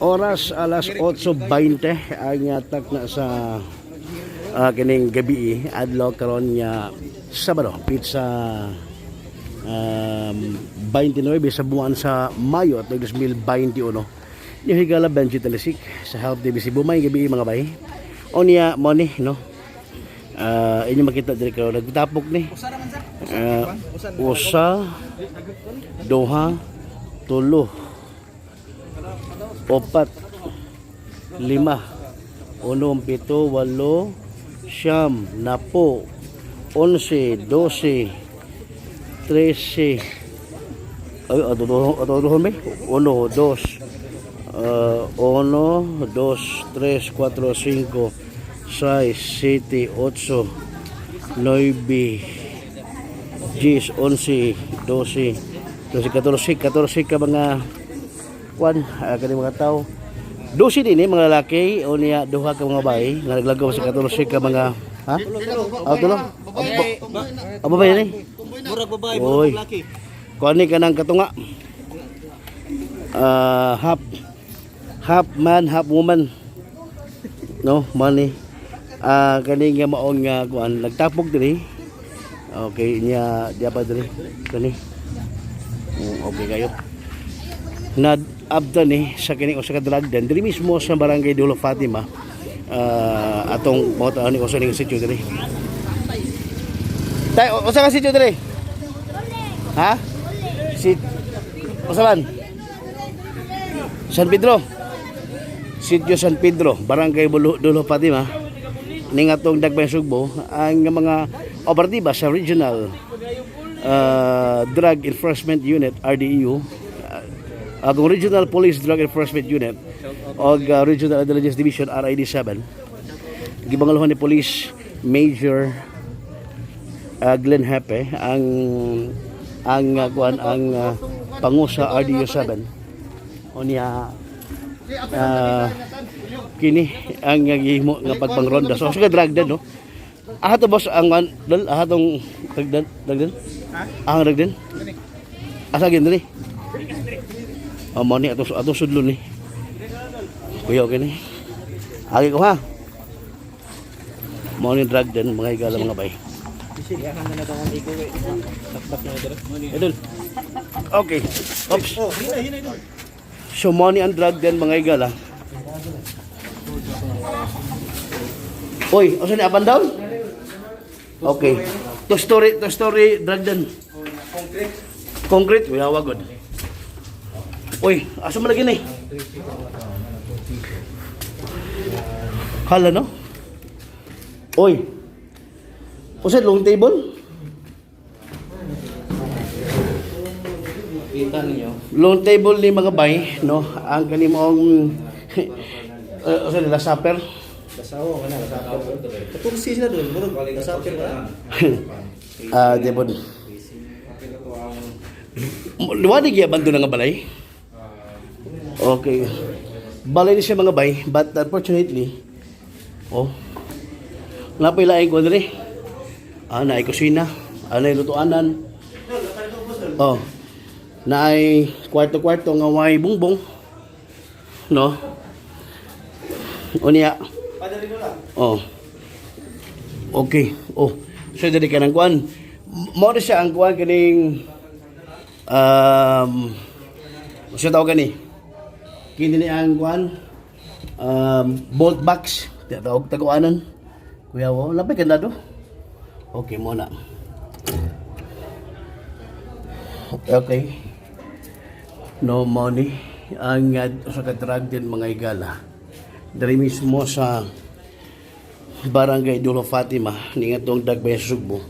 Oras alas 8:20 ang yatak na sa kining gabi adlaw karon nya Sabado pizza 29 sa buwan sa Mayo at 2021. Yung higala Benji Talisik sa Help DBC Bumay gabi mga bay. O niya mo ni no. Inyo makita diri karon nagtapok ni. Usa, duha, tulo, opat, lima, unom, pito, walo, siyam, napo, 11, 12, 13, ay, atuduhon ba? 1, 2, 1, 2, 3, 4, 5, 6, 7, 8, 9, 10, 11, 12, 14 ka mga kwan, kani mga tao. 12 din mga lalaki o niya duha ka mga bayi nga naglagaw sa 14 ka mga ha? Tulo. Aba ba yan eh? Murag babae, murag lalaki. Kuan ni kanang katunga. Half man, half woman. No, money. Kani nga maong nga kuan nagtapog diri. Okay, niya dia pa diri. Kani. Okay kayo. Na abdan ni sa kini usa ka dragdan diri mismo sa barangay Dulo Fatima. Atong moto ani usa ning sitio diri. Tay usa ka sitio diri? Ha? Usa man? San Pedro. Sitio San Pedro, barangay Dulo Fatima. Ning atong Dagbay Sugbo ang mga operatiba sa Regional Drug Enforcement Unit RDEU, ang Regional Police Drug Enforcement Unit o Regional Intelligence Division RID7, gibangaluhan ni Police Major Glenn Hepe ang pangu sa RDU7 o niya kini ang gihimo nga pagpangronda so sa drug den no ato boss ang dal atong dagdan ang dagdan asa gid ni mo ni ato sudlo ni kuya kini agi ko ha mo ni drug den mga igala mga bay okay oops so mo ni ang drug den mga igala. Oy, asa ni up and down? Okay. To story drag den. Concrete, yawa god. Oy, asa man lagi ni? Hala no? Oy. Usa long table? Kita niyo. Long table ni mga bay, no? Ang kanimong usa nila supper. Kasawa ka na, kasawa. Katungsi sila doon, murag kasawa ka. Debon. Luwanig ya bando nga balay. Okay. Balay ni siya mga bay, but unfortunately, napailaing ko diri. Naay kusina, naay lutuanan. Naay kwarto-kwarto nga way bungbong. No? Unya. Okay. So dali ka ng kuan. Mo siya ang kuan kining siya tawag gani. Kini ni ang kuan bolt box. Tawag taguanan. Kuya wo, lapay ka na do. Okay mo na. Okay. No money ang sa kadrag din mga igala. Dari mismo sa barangay Dulo Fatima ni atong Dagbay Sugbo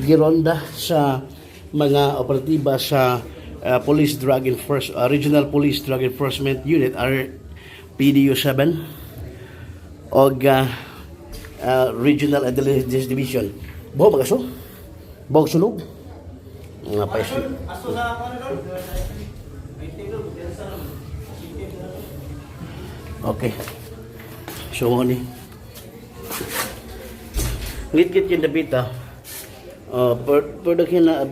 gironda sa mga operatiba sa Regional Police Drug Enforcement Unit RPDU7 o Regional Intelligence Division buho magaso buho sunog nga paiso okay so mo ni ngit-ngit yung dapita per daghan na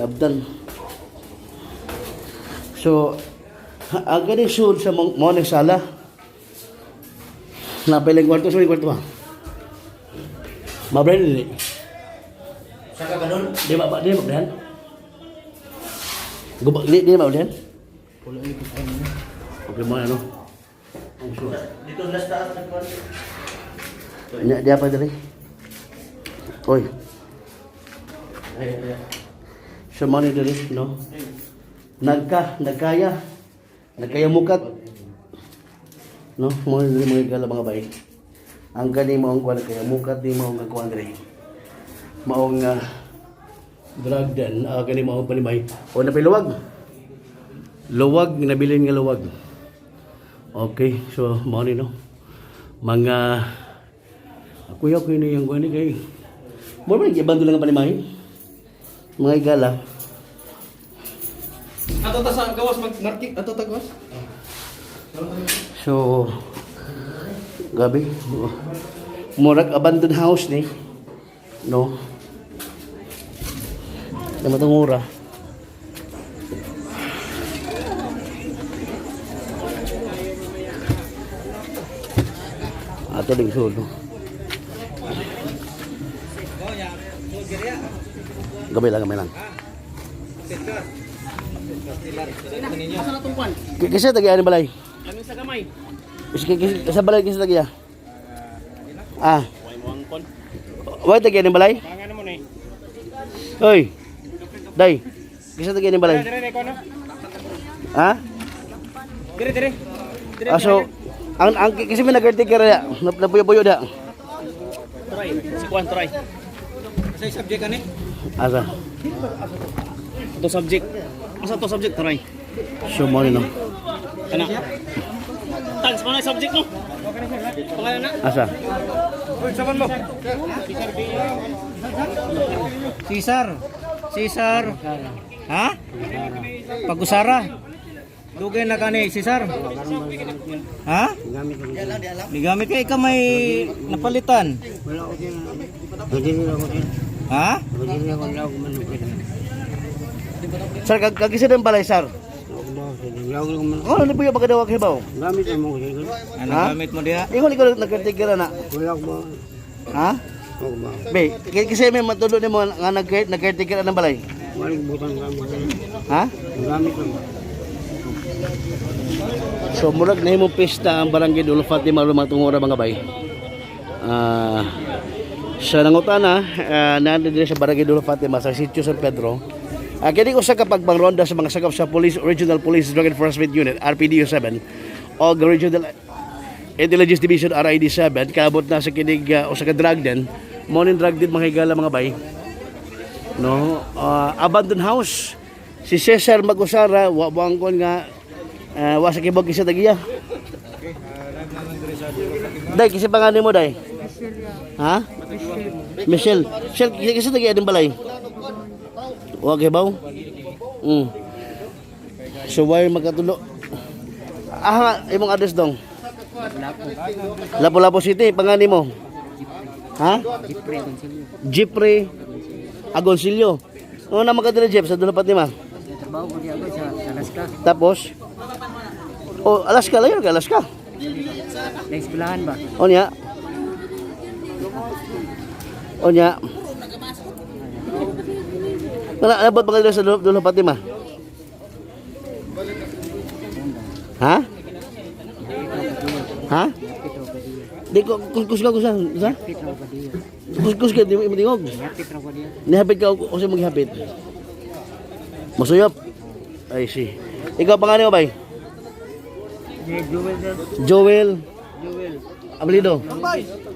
abdan so Ang ganing sud sa mo ng sala. Napilang kwarto sa kwarto ba? Mabren ni. Saka ba doon? Di ba di ba Bren? Gubak di ba Bren? Okay mo ano? Ang sure. Dito last taas na kwarto. Dia apa tadi? Oi. Semua ni tadi, no? Nagkaya mukat. No, mo ni mga gala mga bay. Ang kani mo ang kuan kaya mukat di mo ang kuan diri. Mao nga drug den, kani mo ang panimay. O napiluwag. Luwag nabilin nga luwag. Okay, so mo ni no. Mga kuya ko ini yang kuan ni kay. Mo man gibando lang ang panimay. Mga igala. Ato ta sa gawas mag-market, ato ta gawas. So, gabi. Murag abandoned house ni. No. Nama tong mura. Ato ding sulod. Gabi lang. Asa na tong kwan? Kisa tagi ani balay. Kami sa gamay. Sa balay kisa tagi. Ah, Way mo ang kon. wait tagi ani balay. Pangan mo ni. Hoy. Day. Kisa tagi ani balay. Dire ko no. Ha? Dire. Aso ang kasi may nag-caretaker ya. Napuyo-puyo da. Try. Si kwan try. Sa subject ani? Asa? Ito subject. Asa to subject try. So mo ni no. Kana. Thanks mo na subject no. Pangalan na. Asa? Uy, saban mo. Cesar. Ha? Pag-usara. Dugay na kani Cesar. Ha? Digamit kay ka may napalitan. Ha? Sir, kagisa din balay, sir. Oh, ano po yung pagkadawag hibaw? Ano Ha? gamit mo diha? Ingon ikaw nag-caretaker na. Ha? Be, kasi may matulo ni mo nga nag-caretaker ng balay. Ha? So murag na himong pista ang barangay Dulo Fatima lumatungora mga bay. Sa nangutana, nandito din sa barangay Dulo Fatima sa Sitio San Pedro. Kini ko sa kapagpangronda sa mga sakop sa Regional Police Drug Enforcement Unit, RPDU 7, o Regional Intelligence Division, RID 7, kaabot na sa kinig o sa drug den, morning drug den mga higala mga bay. No, abandoned house. Si Cesar Magusara, wang kon nga, wa sa kibog kisa tagiya. Day, kisi pangalan mo, day? Ha? Michelle. Michelle, kisa tagiya din balay? Wag hibaw? So why magkatulo? Imong address dong? Lapu-Lapu City, pangani mo? Ha? Jeffrey Agoncillo. Ano na magkatira Jeff sa Dulo Fatima? Trabaho ko di ako sa Alaska. Tapos? Oh, Alaska lang yun, Alaska. Na-eskwelahan ba? Onya. Nabot ba kayo sa Dulo Fatima? Ha? Ha? Di ko kuskus ka kusa. Sa? Pitro ko diya. Kuskus ka di mo tingog. Pitro ko diya. Nihapit ka o sa maghapit. Masuyop. Ay si. Ikaw pangalan mo bay? Jewel. Joel. Ablido.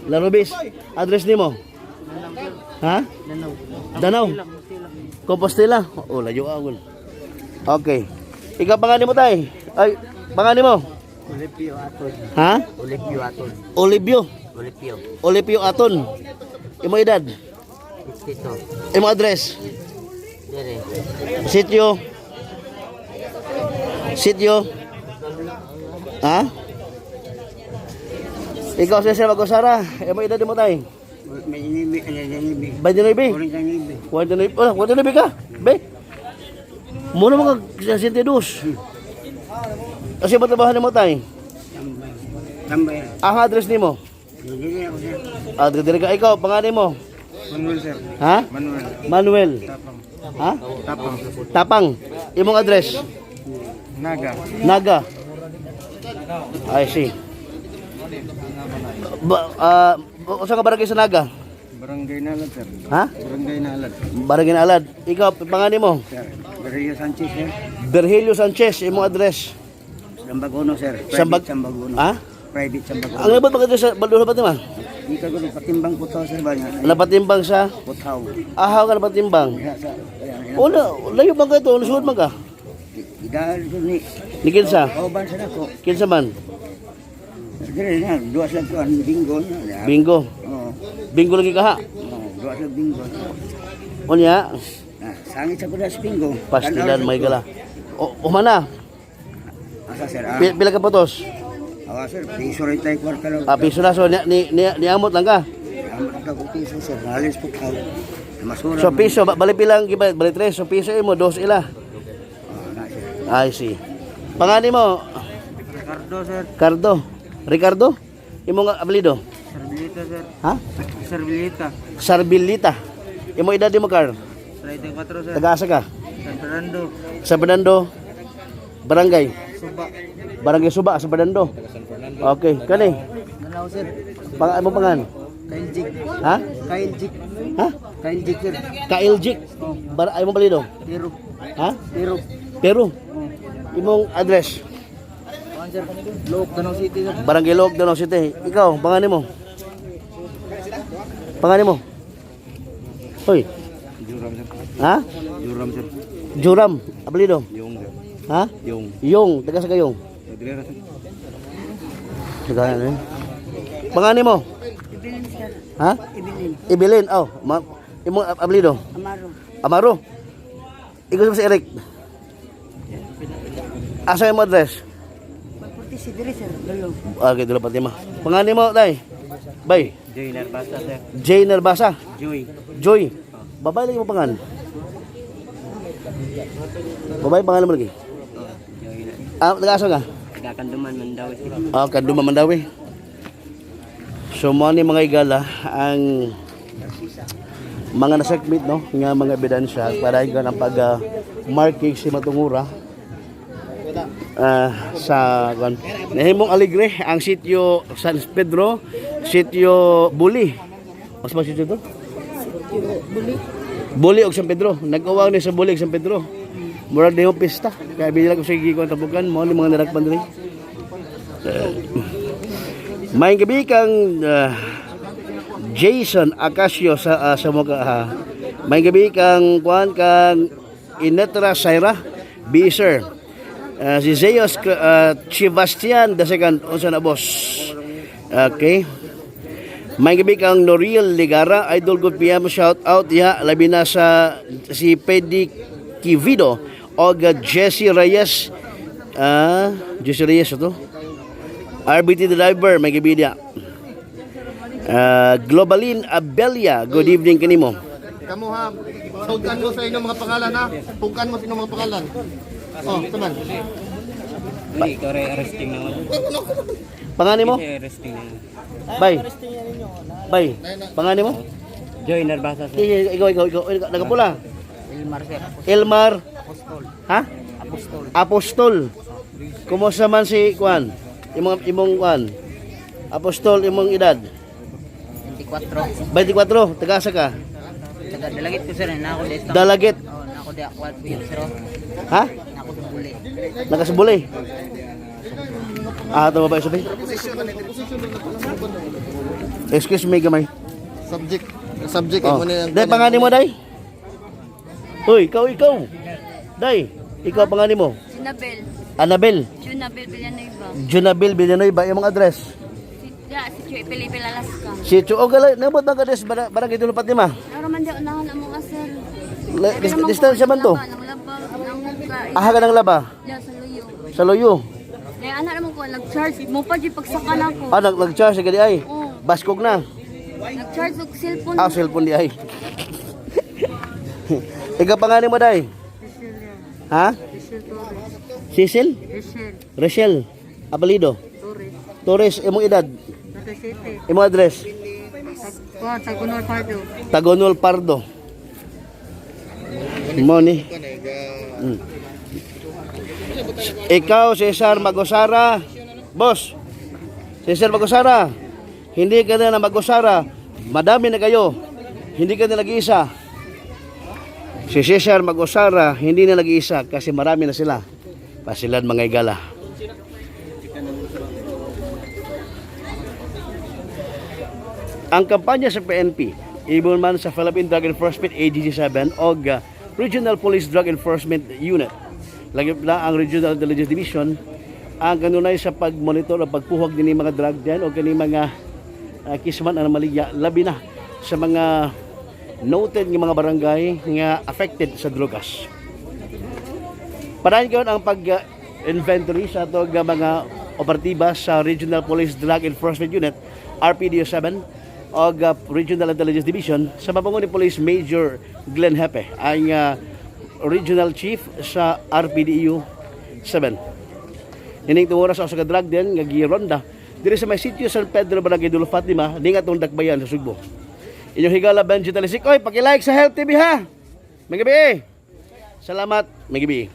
Larobis. Address nimo? Ha? Danau. Compostela. Oh, layo agol. Okay. Ikaw pangalan mo tay? Ay, pangalan mo? Olipio Aton. Ha? Olipio Aton. Olipio Aton. Imo edad? Tito. Imo address? Dire. Sitio. Ha? Ikaw sa Magosara. Imo edad mo tay? May inibi. 29. Inibi. 49 ka? Be? Muna mga 62. Kasi ba trabaho mo tay? Tambay. Ang address nimo? Dili ako sir. Dire ka ikaw, pangalan mo? Manuel sir. Ha? Manuel. Manuel. Tapang. Ha? Tapang. Tapang. Imong address? Naga. Naga. I see. Usa ka barangay sa Naga? Barangay Nalad sir. Ha? Barangay Nalad. Barangay na Alad. Ikaw, pangalan mo? Sir. Barrio Sanchez sir. Virgilio Sanchez, imong address? Sambagono sir. Sambag- Private Sambagono. Ha? Private Sambagono. Ang labot ba sa Baldo Fatima? Di ka gusto patimbang putaw sir ba niya? Napatimbang sa Putaw. ahaw ka napatimbang. Kaya sa Una, layo man ka ito, nasuod man ka. Idahal ko ni Ni kinsa? kauban sa nako. Kinsa man? Dire na, duwas lang ko ang bingo na. Bingo. Oo. Bingo lagi ka ha. Duwas lang bingo. Unya, Sangit sa kudas bingo. pastilan may gala. Umana, Asa sir? pila ka potos? Awa sir, piso rin tayo kwarta lang. Piso na, so niamot lang ka. Amat ako piso sir, halis po tao. Masura. So piso, bali pilang gibayad, bali 3, so piso mo, 2 ila. Na sir. I see. Pangani mo, Ricardo sir. Ricardo? Imong apelyido? Servilita sir. Ha? Servilita. Sarbilita. Imong edad mo, Carl? 34 sir. Taga-asa ka? San Fernando. Sa Fernando, Barangay. Suba. Barangay Suba, sa Fernando. Okay, kani. Nalaw sir. Mo pangan? Kyle Jig. Ha? Kyle Jig. Ha? Kyle Jig sir. Kailjik. Ay mo palido? Pero. Ha? Pero. Pero imong address? Kuan sir. Look, Danau City sir. Barangay Log, Danau City. Ikaw, pangalan mo? Pangalan mo? Hoy, Juram sir. ha? Juram sir. Juram, apelyido? Yung sir. Ha? Yung. Yung, taga sa kayong. Dire sir. Taga ano? Pangalan mo? Ibilin sir. Ha? Ibilin. Ibilin. Oh, imong apelyido? Amaro. Amaro. Ikaw si Eric. Asa yung address? Pagputi si Dire sir. Dalo. Okay, dula pati ma. Pangalan mo, tay? Bay. Joy Narbasa sir. Jay Nervasa. Joy. Joy. Babae lagi mo pangalan. Babae pangalan mo lagi. Joy na. Nag-asa ka? Kakanduman Mandaw sir. Kaduma Mandawi. So mo ni mga igala ang mga nasakmit no nga mga ebidensya para higan ang pag marking si Matungura sa nahimong aligre ang sitio San Pedro, sitio Buli. Mas ba sitio to? Buli og San Pedro. Nag-uwang ni sa Buli ug San Pedro. Murag dayon pista. Kaya binila ko sa gigikon tabukan mo ni mga narakpan diri. May gabi kang Jason Acacio sa mga may gabi kang kuan kang Inetra Saira Biser. Si Zeus Chivastian the second unsa na boss. Okay. May gabi kang Noriel Ligara, Idol Good PM, shout out ya labi na sa si Pedi Kivido o Jesse Reyes. Jesse Reyes ito. RBT driver, may gabi dia. Globalin Abelia, good evening kanimo. Kamu ha, sugan mo sa inyong mga pangalan ha. Pungkan mo sa inyong mga pangalan. Oh, teman. Hindi, ikaw rin arresting naman. Pangalan mo? Arresting naman. Bay. Bay. Pangalan mo? Joy Narbasa sir. Ikaw, nagapula. Ilmar sir. Elmar. Apostol. Ha? Apostol. Apostol. Kumusta man si Kwan? Imong Kwan? Apostol, imong edad? 24. 24, taga-asa ka? Taga dalagit ko sir, na ako dito. Dalagit. Oh, na ako di akwat ko yun sir. Ha? Na ako sa buli. Nakasubuli. Ito ba ba sabi? Excuse me gamay. Subject Oh. mo na Day, pangalan mo, Day? Uy, ikaw. Day, ikaw pangalan mo? Junabel. Annabel. Junabel Villanueva. Junabel Villanueva, imong address? Si Chuy Pilipil, Alaska. Si Chuo galay, nabot ang address barangay Dulupat Lima. Pero man di unahan ang mga asal. Distansya man to. Nang laba, nang muka. Aha ka ng laba Diyan sa luyo. sa Loyo. Dahil anak naman ko, nag-charge. Mo pa di pagsaka na ko. Nag-charge sa gadi ay. Oo. Baskog na. Nag-charge og cellphone. Cellphone di ay. Ikaw pangalan mo, Day? Ha? Cecil? Rachel. Rachel? Apelido? Torres. Torres, imong edad? 37. Imong address? Tagunor Pardo. Tagonol Pardo. Mo ni. Ikaw, Cesar Magosara. Boss, Cesar Magosara. Hindi ka na Magosara. Madami na kayo. Hindi ka na nag-iisa. Si Cesar Magosara, hindi na nag-iisa kasi marami na sila. Pasilan mga igala. Ang kampanya sa PNP, ibon man sa Philippine Drug Enforcement AGC-7 o Regional Police Drug Enforcement Unit, lagi na ang Regional Intelligence Division, ang kanunay sa pagmonitor o pagpuhog din mga drug dyan o kani mga kisman ang maligya, labi na sa mga noted ng mga barangay nga affected sa drogas. Parahin ko ang pag-inventory sa ito mga operatiba sa Regional Police Drug Enforcement Unit, RPDO-7, o Regional Intelligence Division sa mabangon ni Police Major Glenn Hepe, ang Regional Chief sa RPDU 7. Hining tungora sa usa drug din nga gironda diri sa may sitio San Pedro, Barangay Dulo Fatima, ning atong dakbayan sa Sugbo. Inyong higala Benji Talisik, oy paki-like sa Health TV ha. May gabi. Salamat, may gabi.